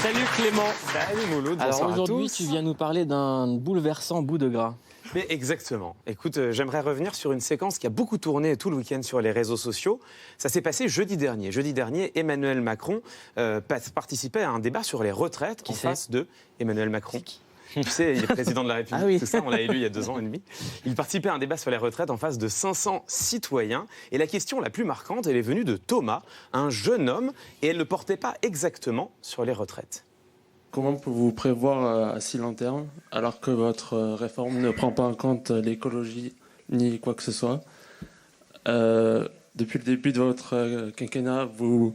Salut Clément. Salut Mouloud, bonsoir à tous. Alors aujourd'hui, tu viens nous parler d'un bouleversant bout de gras. Mais exactement. Écoute, j'aimerais revenir sur une séquence qui a beaucoup tourné tout le week-end sur les réseaux sociaux. Ça s'est passé jeudi dernier. Jeudi dernier, Emmanuel Macron participait à un débat sur les retraites en face de Emmanuel Macron. Tu sais, il est président de la République, ah oui. tout ça, on l'a élu il y a 2 ans et demi. Il participait à un débat sur les retraites en face de 500 citoyens. Et la question la plus marquante, elle est venue de Thomas, un jeune homme, et elle ne portait pas exactement sur les retraites. Comment pouvez-vous prévoir à si long terme, alors que votre réforme ne prend pas en compte l'écologie ni quoi que ce soit? Depuis le début de votre quinquennat, vous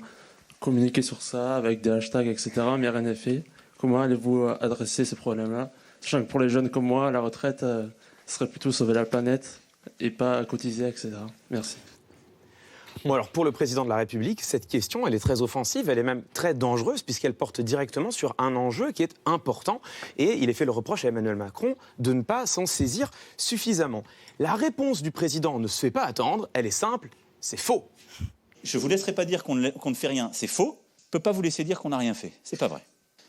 communiquez sur ça avec des hashtags, etc., mais rien n'est fait. Comment allez-vous adresser ces problèmes-là? Sachant que pour les jeunes comme moi, la retraite serait plutôt sauver la planète et pas cotiser, etc. Merci. Bon, alors pour le président de la République, cette question, elle est très offensive, elle est même très dangereuse puisqu'elle porte directement sur un enjeu qui est important et il est fait le reproche à Emmanuel Macron de ne pas s'en saisir suffisamment. La réponse du président ne se fait pas attendre, elle est simple, c'est faux. Je ne vous laisserai pas dire qu'on ne fait rien, c'est faux. Je ne peux pas vous laisser dire qu'on n'a rien fait, c'est pas vrai.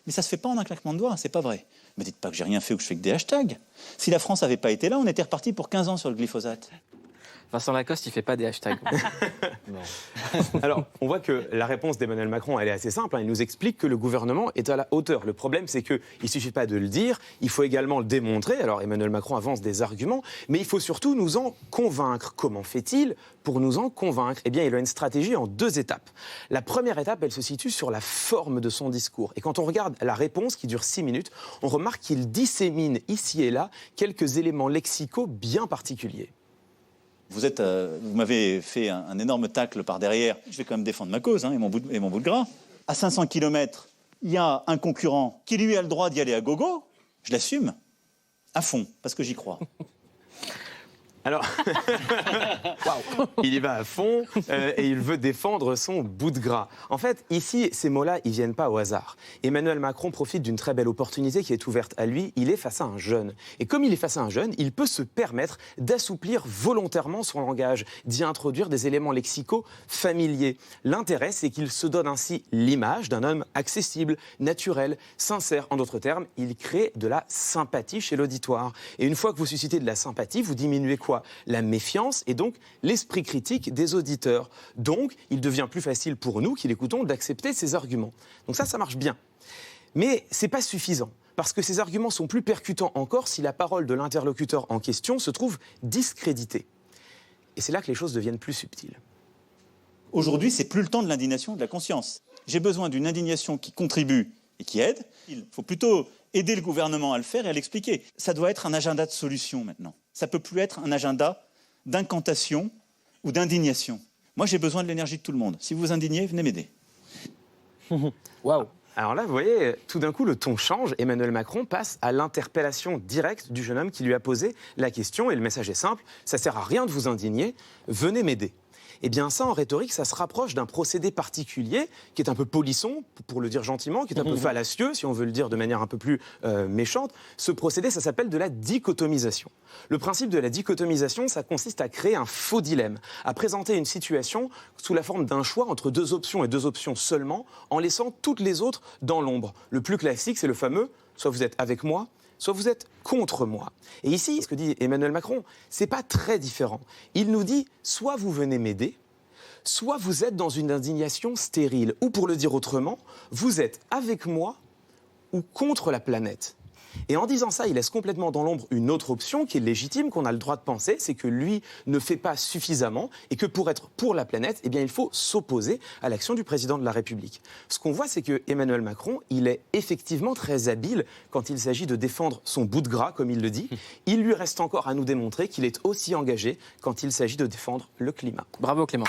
Mais ça ne se fait pas en un claquement de doigts, c'est pas vrai. Ne me dites pas que j'ai rien fait ou que je fais que des hashtags. Si la France n'avait pas été là, on était reparti pour 15 ans sur le glyphosate. Vincent Lacoste, il fait pas des hashtags. Alors, on voit que la réponse d'Emmanuel Macron, elle est assez simple. Il nous explique que le gouvernement est à la hauteur. Le problème, c'est qu'il ne suffit pas de le dire, il faut également le démontrer. Alors, Emmanuel Macron avance des arguments, mais il faut surtout nous en convaincre. Comment fait-il pour nous en convaincre? Eh bien, il a une stratégie en 2 étapes. La première étape, elle se situe sur la forme de son discours. Et quand on regarde la réponse, qui dure 6 minutes, on remarque qu'il dissémine ici et là quelques éléments lexicaux bien particuliers. Vous m'avez fait un énorme tacle par derrière. Je vais quand même défendre ma cause et mon bout de gras. À 500 km, il y a un concurrent qui, lui, a le droit d'y aller à gogo. Je l'assume à fond, parce que j'y crois. Alors, il y va à fond et il veut défendre son bout de gras. En fait, ici, ces mots-là, ils viennent pas au hasard. Emmanuel Macron profite d'une très belle opportunité qui est ouverte à lui. Il est face à un jeune. Et comme il est face à un jeune, il peut se permettre d'assouplir volontairement son langage, d'y introduire des éléments lexicaux familiers. L'intérêt, c'est qu'il se donne ainsi l'image d'un homme accessible, naturel, sincère. En d'autres termes, il crée de la sympathie chez l'auditoire. Et une fois que vous suscitez de la sympathie, vous diminuez quoi? La méfiance et donc l'esprit critique des auditeurs. Donc, il devient plus facile pour nous qui l'écoutons d'accepter ses arguments. Donc ça marche bien. Mais ce n'est pas suffisant, parce que ces arguments sont plus percutants encore si la parole de l'interlocuteur en question se trouve discréditée. Et c'est là que les choses deviennent plus subtiles. Aujourd'hui, c'est plus le temps de l'indignation, de la conscience. J'ai besoin d'une indignation qui contribue et qui aide. Il faut plutôt aider le gouvernement à le faire et à l'expliquer. Ça doit être un agenda de solution maintenant. Ça ne peut plus être un agenda d'incantation ou d'indignation. Moi, j'ai besoin de l'énergie de tout le monde. Si vous vous indignez, venez m'aider. Waouh. Alors là, vous voyez, tout d'un coup, le ton change. Emmanuel Macron passe à l'interpellation directe du jeune homme qui lui a posé la question. Et le message est simple, ça ne sert à rien de vous indigner, venez m'aider. Eh bien ça, en rhétorique, ça se rapproche d'un procédé particulier qui est un peu polisson, pour le dire gentiment, qui est un peu fallacieux, si on veut le dire de manière un peu plus méchante. Ce procédé, ça s'appelle de la dichotomisation. Le principe de la dichotomisation, ça consiste à créer un faux dilemme, à présenter une situation sous la forme d'un choix entre 2 options et 2 options seulement, en laissant toutes les autres dans l'ombre. Le plus classique, c'est le fameux « soit vous êtes avec moi », soit vous êtes contre moi. Et ici, ce que dit Emmanuel Macron, c'est pas très différent. Il nous dit, soit vous venez m'aider, soit vous êtes dans une indignation stérile. Ou pour le dire autrement, vous êtes avec moi ou contre la planète. Et en disant ça, il laisse complètement dans l'ombre une autre option qui est légitime, qu'on a le droit de penser, c'est que lui ne fait pas suffisamment et que pour être pour la planète, eh bien, il faut s'opposer à l'action du président de la République. Ce qu'on voit, c'est que Emmanuel Macron, il est effectivement très habile quand il s'agit de défendre son bout de gras, comme il le dit. Il lui reste encore à nous démontrer qu'il est aussi engagé quand il s'agit de défendre le climat. Bravo Clément.